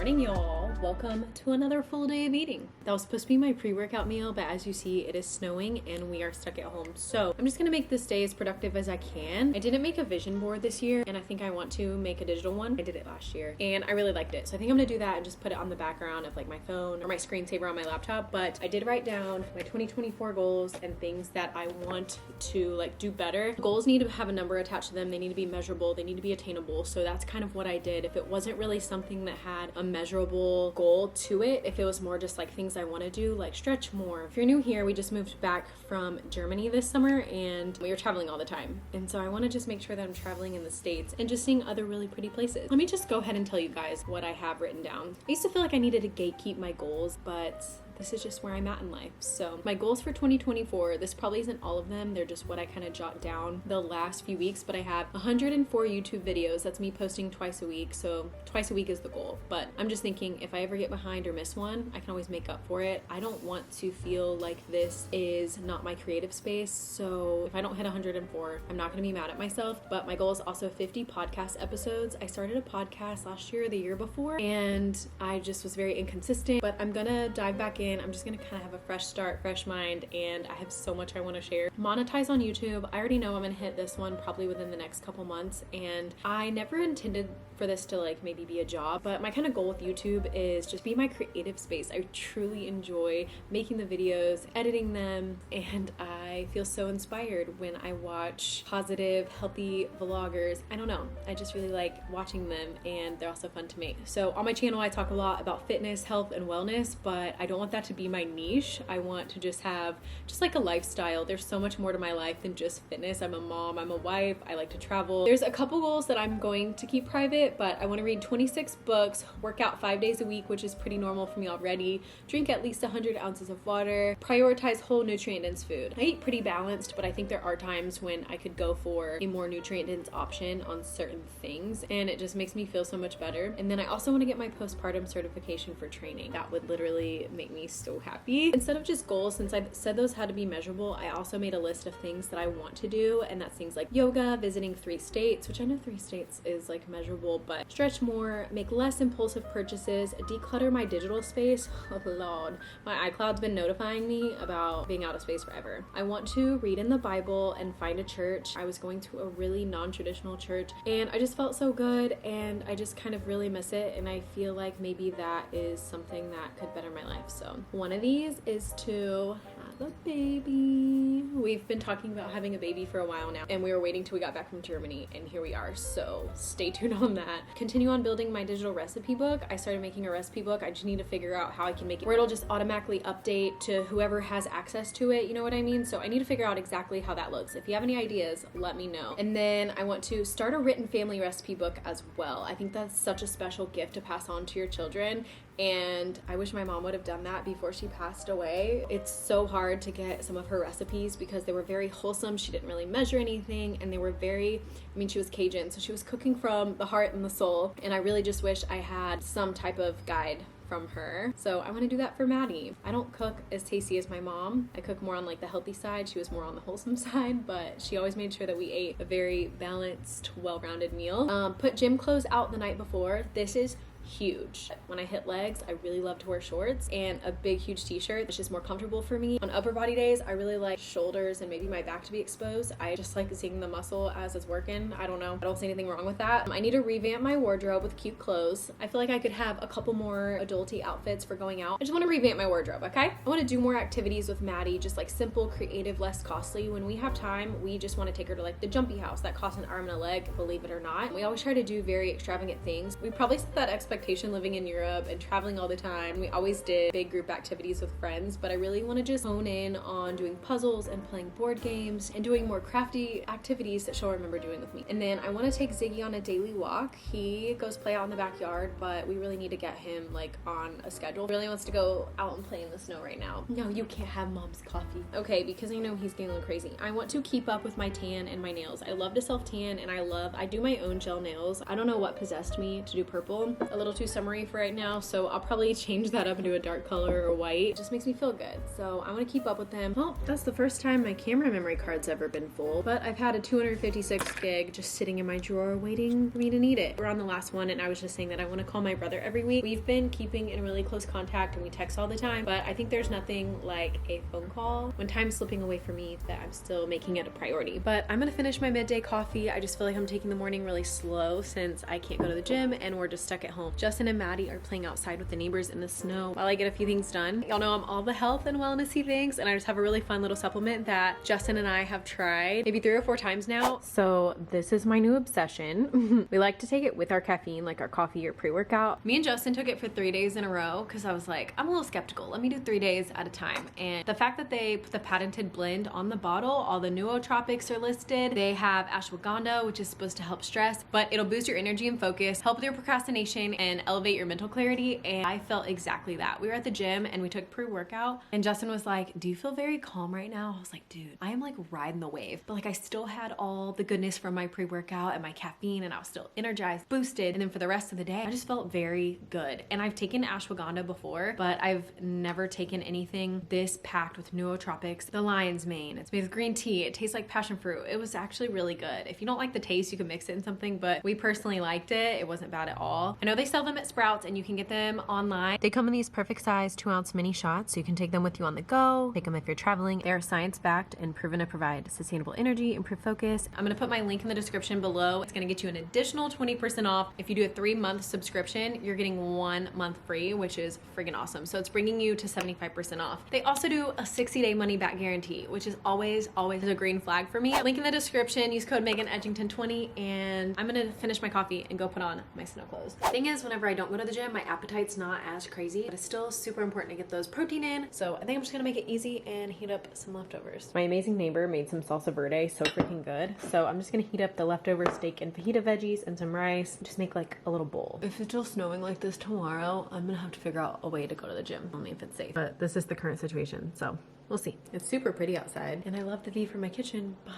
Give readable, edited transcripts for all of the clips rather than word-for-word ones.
morning, y'all. Welcome to another full day of eating. That was supposed to be my pre-workout meal, but as you see, it is snowing and we are stuck at home. So I'm just gonna make this day as productive as I can. I didn't make a vision board this year, and I think I want to make a digital one. I did it last year and I really liked it. So I think I'm gonna do that and just put it on the background of like my phone or my screensaver on my laptop. But I did write down my 2024 goals and things that I want to like do better. Goals need to have a number attached to them. They need to be measurable. They need to be attainable. So that's kind of what I did. If it wasn't really something that had a measurable goal to it, if it was more just like things I want to do, like stretch more. If you're new here, we just moved back from Germany this summer and we were traveling all the time. And so I want to just make sure that I'm traveling in the States and just seeing other really pretty places. Let me just go ahead and tell you guys what I have written down. I used to feel like I needed to gatekeep my goals, but this is just where I'm at in life. So my goals for 2024, this probably isn't all of them. They're just what I kind of jot down the last few weeks, but I have 104 YouTube videos. That's me posting twice a week. So twice a week is the goal, but I'm just thinking if I ever get behind or miss one, I can always make up for it. I don't want to feel like this is not my creative space. So if I don't hit 104, I'm not gonna be mad at myself, but my goal is also 50 podcast episodes. I started a podcast last year, the year before, and I just was very inconsistent, but I'm gonna dive back in. I'm just gonna kind of have a fresh start, fresh mind, and I have so much I want to share. Monetize on YouTube. I already know I'm gonna hit this one probably within the next couple months, and I never intended for this to like maybe be a job, but my kind of goal with YouTube is just be my creative space. I truly enjoy making the videos, editing them, and I feel so inspired when I watch positive, healthy vloggers. I don't know, I just really like watching them, and they're also fun to make. So on my channel I talk a lot about fitness, health, and wellness, but I don't want that to be my niche. I want to just have just like a lifestyle. There's so much more to my life than just fitness. I'm a mom, I'm a wife, I like to travel. There's a couple goals that I'm going to keep private, but I want to read 26 books, work out 5 days a week, which is pretty normal for me already, drink at least 100 ounces of water, prioritize whole nutrient-dense food. I eat pretty balanced, but I think there are times when I could go for a more nutrient-dense option on certain things, and it just makes me feel so much better. And then I also want to get my postpartum certification for training. That would literally make me so happy. Instead of just goals, since I said those had to be measurable, I also made a list of things that I want to do, and that's things like yoga, visiting 3 states, which I know 3 states is like measurable, but stretch more, make less impulsive purchases, declutter my digital space. Oh Lord, my iCloud's been notifying me about being out of space forever. I want to read in the Bible and find a church. I was going to a really non-traditional church and I just felt so good, and I just kind of really miss it, and I feel like maybe that is something that could better my life. So one of these is to have a baby. We've been talking about having a baby for a while now, and we were waiting till we got back from Germany, and here we are. So stay tuned on that. Continue on building my digital recipe book. I started making a recipe book. I just need to figure out how I can make it where it'll just automatically update to whoever has access to it, you know what I mean? So I need to figure out exactly how that looks. If you have any ideas, let me know. And then I want to start a written family recipe book as well. I think that's such a special gift to pass on to your children, and I wish my mom would have done that before she passed away. It's so hard to get some of her recipes because they were very wholesome. She didn't really measure anything, and they were very, I mean, she was Cajun, so she was cooking from the heart and the soul, and I really just wish I had some type of guide from her. So I want to do that for Maddie. I don't cook as tasty as my mom. I cook more on like the healthy side. She was more on the wholesome side, but she always made sure that we ate a very balanced, well-rounded meal. Put gym clothes out the night before. This is huge. When I hit legs, I really love to wear shorts and a big huge t-shirt. It's just more comfortable for me. On upper body days, I really like shoulders and maybe my back to be exposed. I just like seeing the muscle as it's working. I don't know, I don't see anything wrong with that. I need to revamp my wardrobe with cute clothes. I feel like I could have a couple more adulty outfits for going out. I just want to revamp my wardrobe, okay? I want to do more activities with Maddie, just like simple, creative, less costly. When we have time, we just want to take her to like the jumpy house that costs an arm and a leg, believe it or not. We always try to do very extravagant things. We probably set that expectation living in Europe and traveling all the time. We always did big group activities with friends, but I really want to just hone in on doing puzzles and playing board games and doing more crafty activities that she'll remember doing with me. And then I want to take Ziggy on a daily walk. He goes play out in the backyard, but we really need to get him like on a schedule. He really wants to go out and play in the snow right now. No, you can't have mom's coffee. Okay, because I know he's getting a little crazy. I want to keep up with my tan and my nails. I love to self tan, and I do my own gel nails. I don't know what possessed me to do purple. A little little too summery for right now, so I'll probably change that up into a dark color or white. It just makes me feel good, so I want to keep up with them. Well, that's the first time my camera memory card's ever been full, but I've had a 256 gig just sitting in my drawer waiting for me to need it. We're on the last one, and I was just saying that I want to call my brother every week. We've been keeping in really close contact and we text all the time, but I think there's nothing like a phone call when time's slipping away from me that I'm still making it a priority. But I'm gonna finish my midday coffee. I just feel like I'm taking the morning really slow since I can't go to the gym and we're just stuck at home. Justin and Maddie are playing outside with the neighbors in the snow while I get a few things done. Y'all know I'm all the health and wellnessy things, and I just have a really fun little supplement that Justin and I have tried maybe 3 or 4 times now. So this is my new obsession. We like to take it with our caffeine, like our coffee or pre-workout. Me and Justin took it for 3 days in a row because I was like, I'm a little skeptical. Let me do 3 days at a time. And the fact that they put the patented blend on the bottle, all the nootropics are listed. They have ashwagandha, which is supposed to help stress, but it'll boost your energy and focus, help with your procrastination, and elevate your mental clarity. And I felt exactly that. We were at the gym and we took pre-workout, and Justin was like, do you feel very calm right now? I was like, dude, I am like riding the wave. But like, I still had all the goodness from my pre-workout and my caffeine, and I was still energized, boosted. And then for the rest of the day, I just felt very good. And I've taken ashwagandha before, but I've never taken anything this packed with nootropics. The lion's mane, it's made with green tea. It tastes like passion fruit. It was actually really good. If you don't like the taste, you can mix it in something, but we personally liked it. It wasn't bad at all. I know they sell them at Sprouts and you can get them online. They come in these perfect size 2-ounce mini shots, so you can take them with you on the go, take them if you're traveling. They are science-backed and proven to provide sustainable energy, improve focus. I'm gonna put my link in the description below. It's gonna get you an additional 20% off. If you do a 3-month subscription, you're getting 1 month free, which is friggin' awesome. So it's bringing you to 75% off. They also do a 60-day money-back guarantee, which is always a green flag for me. Link in the description, use code Megan Edgington 20, and I'm gonna finish my coffee and go put on my snow clothes. The thing is, whenever I don't go to the gym, my appetite's not as crazy, but it's still super important to get those protein in. So I think I'm just gonna make it easy and heat up some leftovers. My amazing neighbor made some salsa verde, so freaking good. So I'm just gonna heat up the leftover steak and fajita veggies and some rice, just make like a little bowl. If it's still snowing like this tomorrow, I'm gonna have to figure out a way to go to the gym, only if it's safe. But this is the current situation, so we'll see. It's super pretty outside and I love the view from my kitchen, but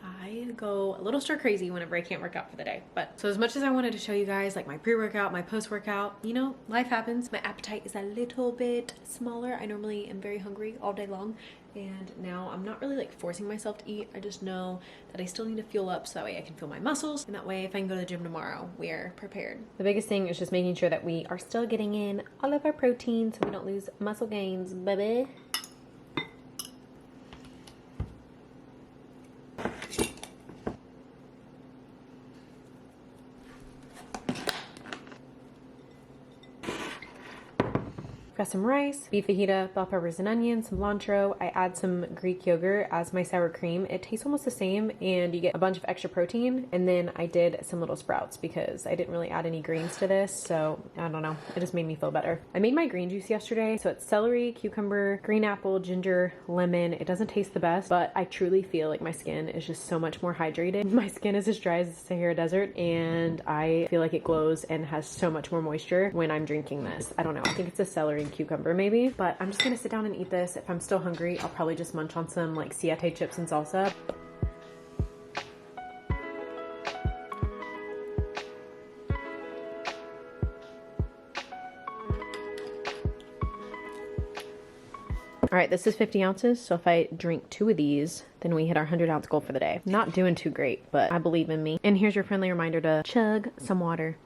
I go a little stir crazy whenever I can't work out for the day. But so as much as I wanted to show you guys like my pre-workout, my post-workout, you know, life happens. My appetite is a little bit smaller. I normally am very hungry all day long, and now I'm not really like forcing myself to eat. I just know that I still need to fuel up so that way I can feel my muscles, and that way if I can go to the gym tomorrow, we are prepared. The biggest thing is just making sure that we are still getting in all of our protein so we don't lose muscle gains, baby. Got some rice, beef fajita, bell peppers and onions, some cilantro. I add some Greek yogurt as my sour cream. It tastes almost the same and you get a bunch of extra protein. And then I did some little sprouts because I didn't really add any greens to this. So I don't know, it just made me feel better. I made my green juice yesterday. So it's celery, cucumber, green apple, ginger, lemon. It doesn't taste the best, but I truly feel like my skin is just so much more hydrated. My skin is as dry as the Sahara Desert and I feel like it glows and has so much more moisture when I'm drinking this. I don't know, I think it's a celery and cucumber maybe, but I'm just gonna sit down and eat this. If I'm still hungry, I'll probably just munch on some like siete chips and salsa. All right, this is 50 ounces. So if I drink 2 of these, then we hit our 100-ounce goal for the day. Not doing too great, but I believe in me. And here's your friendly reminder to chug some water.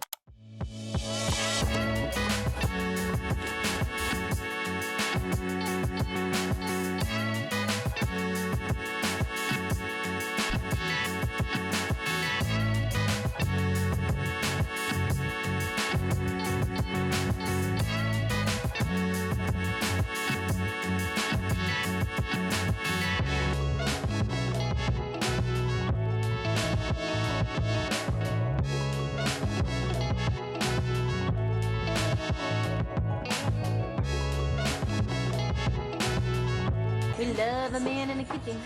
We love a man in the kitchen.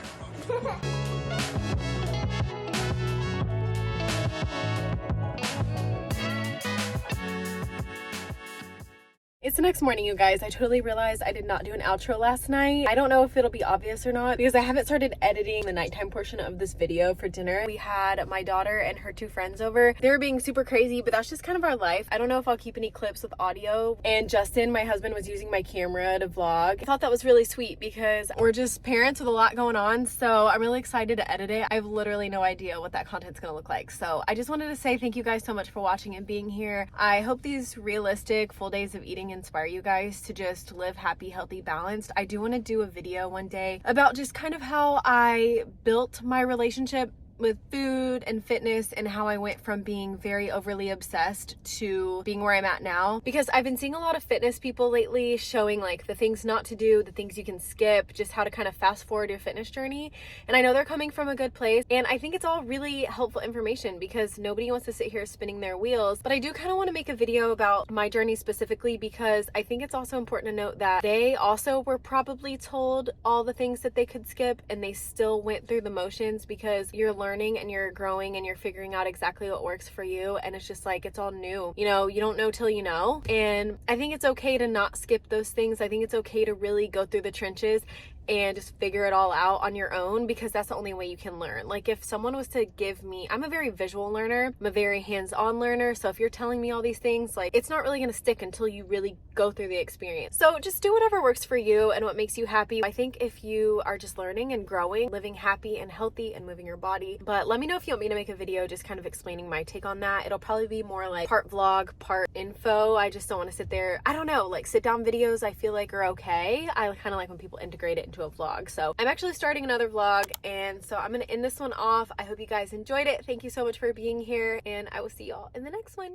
It's the next morning, you guys. I totally realized I did not do an outro last night. I don't know if it'll be obvious or not because I haven't started editing the nighttime portion of this video for dinner. We had my daughter and her 2 friends over. They were being super crazy, but that's just kind of our life. I don't know if I'll keep any clips with audio. And Justin, my husband, was using my camera to vlog. I thought that was really sweet because we're just parents with a lot going on. So I'm really excited to edit it. I have literally no idea what that content's gonna look like. So I just wanted to say thank you guys so much for watching and being here. I hope these realistic full days of eating inspire you guys to just live happy, healthy, balanced. I do want to do a video one day about just kind of how I built my relationship with food and fitness and how I went from being very overly obsessed to being where I'm at now, because I've been seeing a lot of fitness people lately showing like the things not to do, the things you can skip, just how to kind of fast forward your fitness journey. And I know they're coming from a good place, and I think it's all really helpful information because nobody wants to sit here spinning their wheels. But I do kind of want to make a video about my journey specifically because I think it's also important to note that they also were probably told all the things that they could skip and they still went through the motions because you're learning and you're growing and you're figuring out exactly what works for you, and it's just like it's all new, you know, you don't know till you know. And I think it's okay to not skip those things. I think it's okay to really go through the trenches and just figure it all out on your own, because that's the only way you can learn. Like if someone was to give me, I'm a very visual learner, I'm a very hands-on learner, so if you're telling me all these things, like it's not really gonna stick until you really go through the experience. So just do whatever works for you and what makes you happy. I think if you are just learning and growing, living happy and healthy and moving your body. But let me know if you want me to make a video just kind of explaining my take on that. It'll probably be more like part vlog, part info. I just don't want to sit there, I don't know, like sit down videos I feel like are okay. I kind of like when people integrate it into a vlog. So I'm actually starting another vlog, and so I'm gonna end this one off. I hope you guys enjoyed it. Thank you so much for being here, and I will see y'all in the next one.